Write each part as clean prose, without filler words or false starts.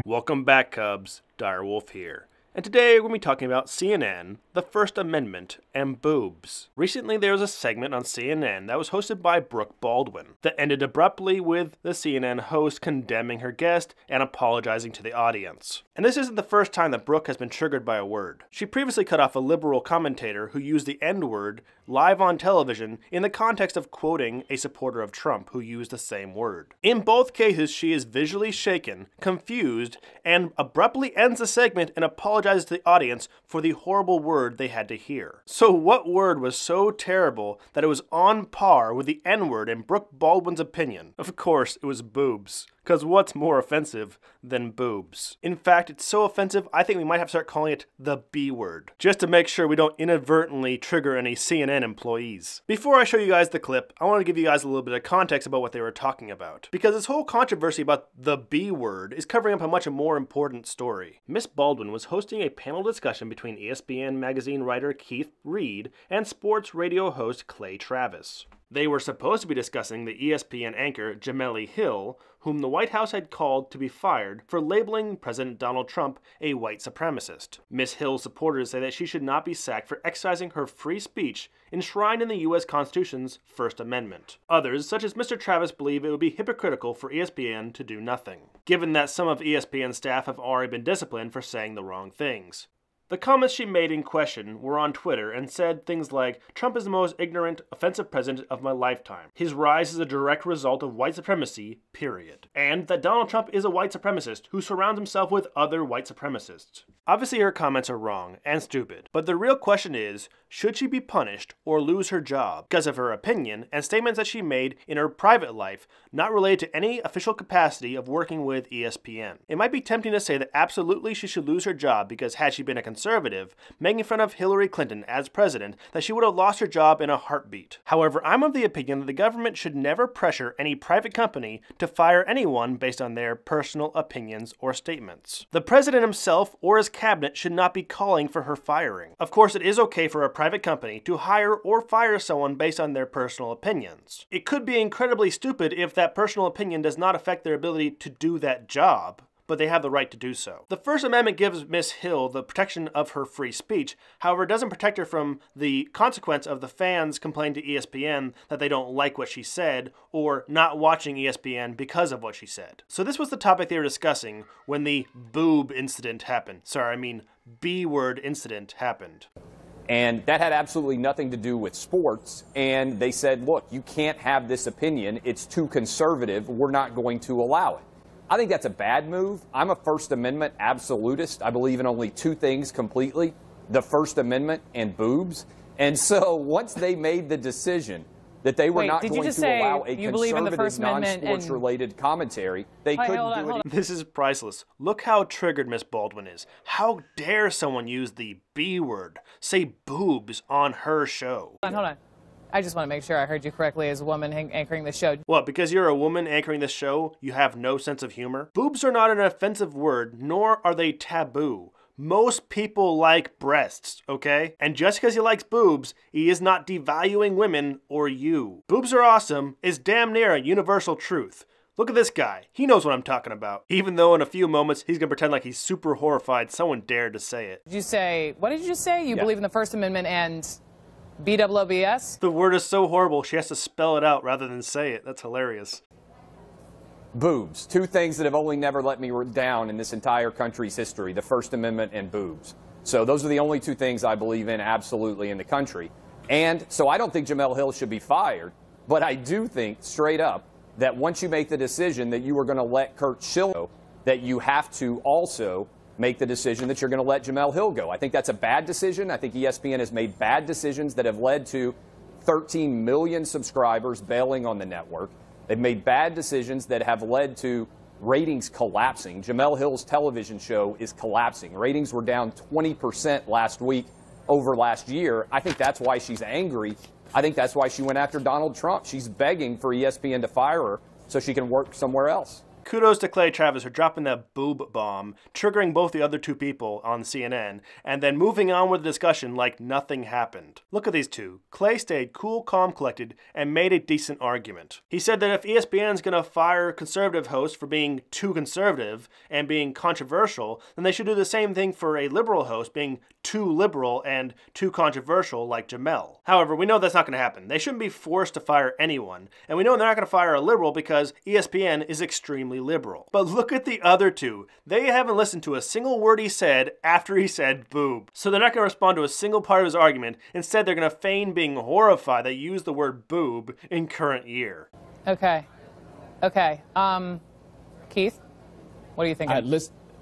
Welcome back, Cubs. Direwolf here. And today we're going to be talking about CNN, the First Amendment, and boobs. Recently there was a segment on CNN that was hosted by Brooke Baldwin that ended abruptly with the CNN host condemning her guest and apologizing to the audience. And this isn't the first time that Brooke has been triggered by a word. She previously cut off a liberal commentator who used the N-word live on television in the context of quoting a supporter of Trump who used the same word. In both cases, she is visually shaken, confused, and abruptly ends the segment and apologizes to the audience for the horrible word they had to hear. So what word was so terrible that it was on par with the N-word in Brooke Baldwin's opinion? Of course, it was boobs. Because what's more offensive than boobs? In fact, it's so offensive, I think we might have to start calling it the B word, just to make sure we don't inadvertently trigger any CNN employees. Before I show you guys the clip, I want to give you guys a little bit of context about what they were talking about, because this whole controversy about the B word is covering up a much more important story. Miss Baldwin was hosting a panel discussion between ESPN magazine writer Keith Reed and sports radio host Clay Travis. They were supposed to be discussing the ESPN anchor Jemele Hill, whom the White House had called to be fired for labeling President Donald Trump a white supremacist. Miss Hill's supporters say that she should not be sacked for exercising her free speech enshrined in the U.S. Constitution's First Amendment. Others, such as Mr. Travis, believe it would be hypocritical for ESPN to do nothing, given that some of ESPN's staff have already been disciplined for saying the wrong things. The comments she made in question were on Twitter and said things like, "Trump is the most ignorant, offensive president of my lifetime. His rise is a direct result of white supremacy, period." And that Donald Trump is a white supremacist who surrounds himself with other white supremacists. Obviously her comments are wrong and stupid, but the real question is, should she be punished or lose her job because of her opinion and statements that she made in her private life, not related to any official capacity of working with ESPN? It might be tempting to say that absolutely she should lose her job because had she been a conservative, making fun of Hillary Clinton as president, that she would have lost her job in a heartbeat. However, I'm of the opinion that the government should never pressure any private company to fire anyone based on their personal opinions or statements. The president himself or his cabinet should not be calling for her firing. Of course, it is okay for a private company to hire or fire someone based on their personal opinions. It could be incredibly stupid if that personal opinion does not affect their ability to do that job, but they have the right to do so. The First Amendment gives Miss Hill the protection of her free speech, however it doesn't protect her from the consequence of the fans complaining to ESPN that they don't like what she said, or not watching ESPN because of what she said. So this was the topic they were discussing when the boob incident happened. Sorry, I mean B-word incident happened. And that had absolutely nothing to do with sports. And they said, look, you can't have this opinion. It's too conservative. We're not going to allow it. I think that's a bad move. I'm a First Amendment absolutist. I believe in only two things completely, the First Amendment and boobs. And so once they made the decision that they were not going to allow a conservative, non-sports related commentary, they couldn't do it. This is priceless. Look how triggered Miss Baldwin is. How dare someone use the B word, say boobs, on her show? Hold on. I just want to make sure I heard you correctly as a woman anchoring the show. What, because you're a woman anchoring this show, you have no sense of humor? Boobs are not an offensive word, nor are they taboo. Most people like breasts, okay? And just because he likes boobs, he is not devaluing women or you. Boobs are awesome is damn near a universal truth. Look at this guy. He knows what I'm talking about. Even though in a few moments he's gonna pretend like he's super horrified someone dared to say it. Did you say, what did you just say? You believe in the First Amendment and BWOBS? The word is so horrible, she has to spell it out rather than say it. That's hilarious. Boobs. Two things that have only never let me down in this entire country's history, the First Amendment and boobs. So those are the only two things I believe in absolutely in the country. And so I don't think Jemele Hill should be fired, but I do think straight up that once you make the decision that you are going to let Kurt Schilling go, that you have to also make the decision that you're going to let Jemele Hill go. I think that's a bad decision. I think ESPN has made bad decisions that have led to 13 million subscribers bailing on the network. They've made bad decisions that have led to ratings collapsing. Jemele Hill's television show is collapsing. Ratings were down 20% last week over last year. I think that's why she's angry. I think that's why she went after Donald Trump. She's begging for ESPN to fire her so she can work somewhere else. Kudos to Clay Travis for dropping that boob bomb, triggering both the other two people on CNN, and then moving on with the discussion like nothing happened. Look at these two. Clay stayed cool, calm, collected, and made a decent argument. He said that if ESPN's gonna fire conservative hosts for being too conservative and being controversial, then they should do the same thing for a liberal host being too liberal and too controversial like Jamel. However, we know that's not going to happen. They shouldn't be forced to fire anyone, and we know they're not going to fire a liberal because ESPN is extremely liberal. But look at the other two. They haven't listened to a single word he said after he said boob. So they're not going to respond to a single part of his argument. Instead, they're going to feign being horrified that he used the word boob in current year. Okay. Keith, what do you think?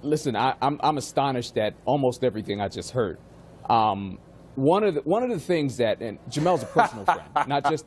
Listen, I'm astonished at almost everything I just heard. One of the things that, and Jamel's a personal friend,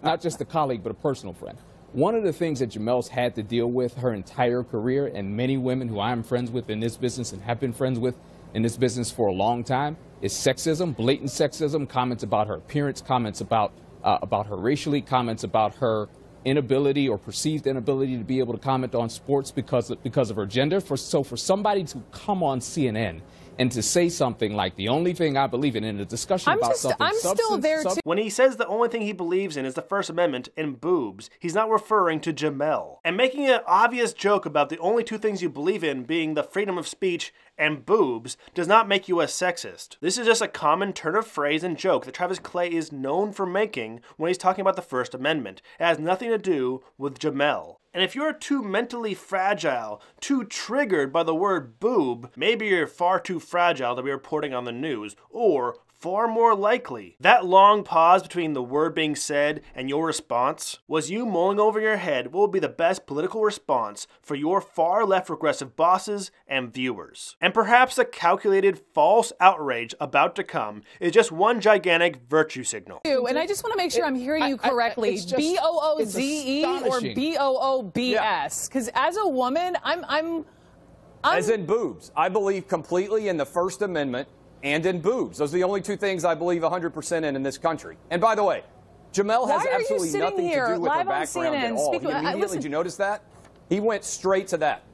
not just a colleague, but a personal friend. One of the things that Jamel's had to deal with her entire career, and many women who I'm friends with in this business and have been friends with in this business for a long time, is sexism, blatant sexism, comments about her appearance, comments about her racially, comments about her inability or perceived inability to be able to comment on sports because of her gender. So for somebody to come on CNN and to say something like the only thing I believe in a discussion about something I'm still there too. When he says the only thing he believes in is the First Amendment and boobs, he's not referring to Jamel. And making an obvious joke about the only two things you believe in being the freedom of speech and boobs does not make you a sexist. This is just a common turn of phrase and joke that Travis Clay is known for making when he's talking about the First Amendment. It has nothing to do with Jamel. And if you're too mentally fragile, too triggered by the word boob, maybe you're far too fragile to be reporting on the news, or far more likely, that long pause between the word being said and your response was you mulling over your head what would be the best political response for your far left regressive bosses and viewers. And perhaps the calculated false outrage about to come is just one gigantic virtue signal. And I just want to make sure I'm hearing you correctly. B-O-O-Z-E or B-O-O-B-S? Because as a woman, I'm As in boobs. I believe completely in the First Amendment and in boobs. Those are the only two things I believe 100% in this country. And by the way, Jamel has absolutely nothing to do with her background at all. Did you notice that? He went straight to that.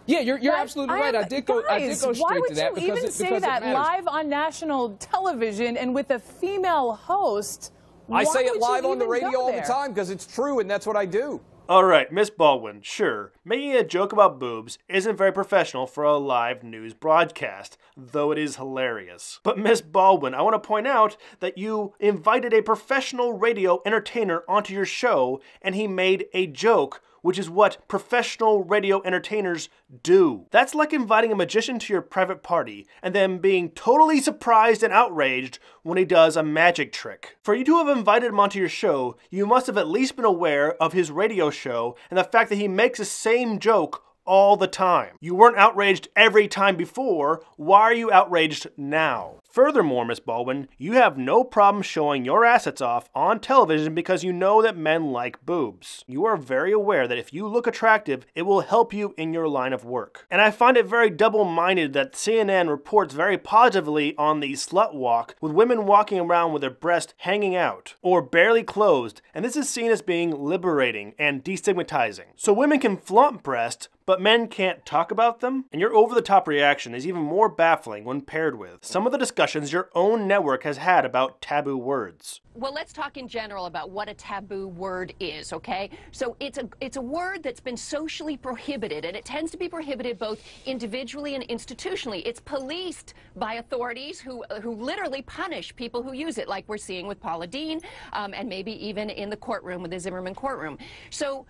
Yeah, you're absolutely right. I did go straight to that why would you even say that live on national television and with a female host? I say it live on the radio all the time because it's true and that's what I do. Alright, Miss Baldwin, sure, making a joke about boobs isn't very professional for a live news broadcast, though it is hilarious. But Miss Baldwin, I want to point out that you invited a professional radio entertainer onto your show and he made a joke, which is what professional radio entertainers do. That's like inviting a magician to your private party and then being totally surprised and outraged when he does a magic trick. For you to have invited him onto your show, you must have at least been aware of his radio show and the fact that he makes the same joke all the time. You weren't outraged every time before. Why are you outraged now? Furthermore, Miss Baldwin, you have no problem showing your assets off on television because you know that men like boobs. You are very aware that if you look attractive, it will help you in your line of work. And I find it very double-minded that CNN reports very positively on the slut walk, with women walking around with their breasts hanging out, or barely closed, and this is seen as being liberating and destigmatizing. So women can flaunt breasts, but men can't talk about them? And your over-the-top reaction is even more baffling when paired with some of the discussions your own network has had about taboo words. Well, let's talk in general about what a taboo word is, okay? So it's a word that's been socially prohibited, and it tends to be prohibited both individually and institutionally. It's policed by authorities who literally punish people who use it, like we're seeing with Paula Deen, and maybe even in the courtroom, with the Zimmerman courtroom. So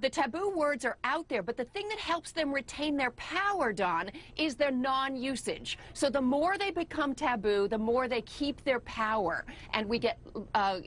the taboo words are out there, but the thing that helps them retain their power, Don, is their non-usage. So the more they become taboo, the more they keep their power, and we get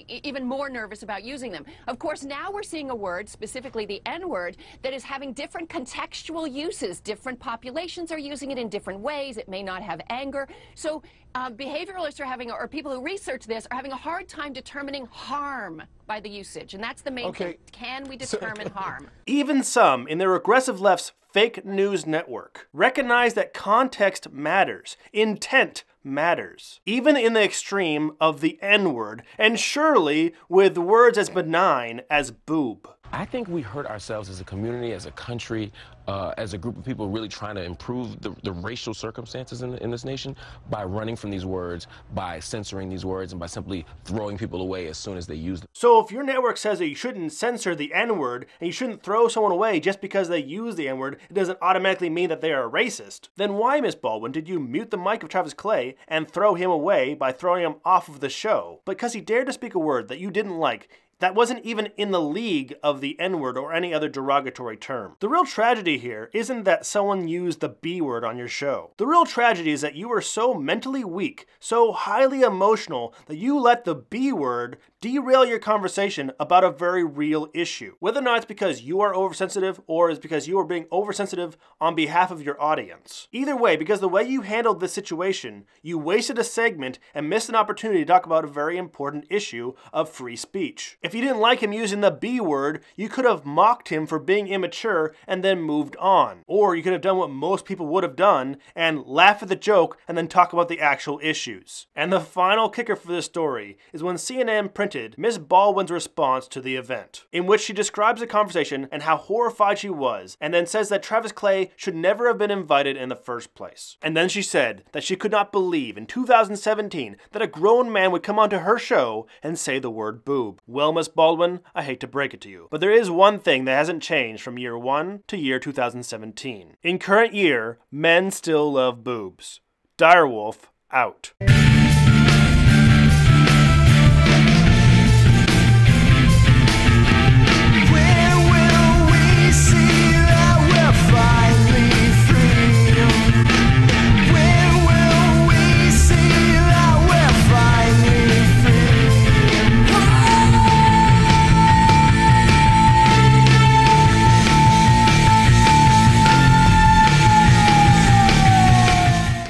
even more nervous about using them. Of course, now we're seeing a word, specifically the N-word, that is having different contextual uses. Different populations are using it in different ways. It may not have anger. So behavioralists are having, or people who research this, are having a hard time determining harm by the usage, and that's the main thing. Can we determine harm? Even some in the regressive left's fake news network recognize that context matters, intent matters, even in the extreme of the N-word, and surely with words as benign as boob. I think we hurt ourselves as a community, as a country, as a group of people really trying to improve the racial circumstances in this nation by running from these words, by censoring these words, and by simply throwing people away as soon as they use them. So if your network says that you shouldn't censor the N-word and you shouldn't throw someone away just because they use the N-word, it doesn't automatically mean that they are a racist. Then why, Miss Baldwin, did you mute the mic of Travis Clay and throw him away by throwing him off of the show? Because he dared to speak a word that you didn't like, that wasn't even in the league of the N-word or any other derogatory term. The real tragedy here isn't that someone used the B-word on your show. The real tragedy is that you were so mentally weak, so highly emotional, that you let the B-word derail your conversation about a very real issue. Whether or not it's because you are oversensitive or is because you are being oversensitive on behalf of your audience. Either way, because the way you handled this situation, you wasted a segment and missed an opportunity to talk about a very important issue of free speech. If you didn't like him using the B word, you could have mocked him for being immature and then moved on. Or you could have done what most people would have done and laugh at the joke and then talk about the actual issues. And the final kicker for this story is when CNN printed Miss Baldwin's response to the event, in which she describes the conversation and how horrified she was, and then says that Travis Clay should never have been invited in the first place. And then she said that she could not believe in 2017 that a grown man would come onto her show and say the word boob. Well, Miss Baldwin, I hate to break it to you, but there is one thing that hasn't changed from year 1 to year 2017. In current year, men still love boobs. Direwolf out.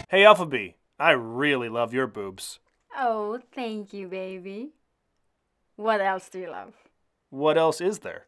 Hey Alpha B, I really love your boobs. Oh, thank you, baby. What else do you love? What else is there?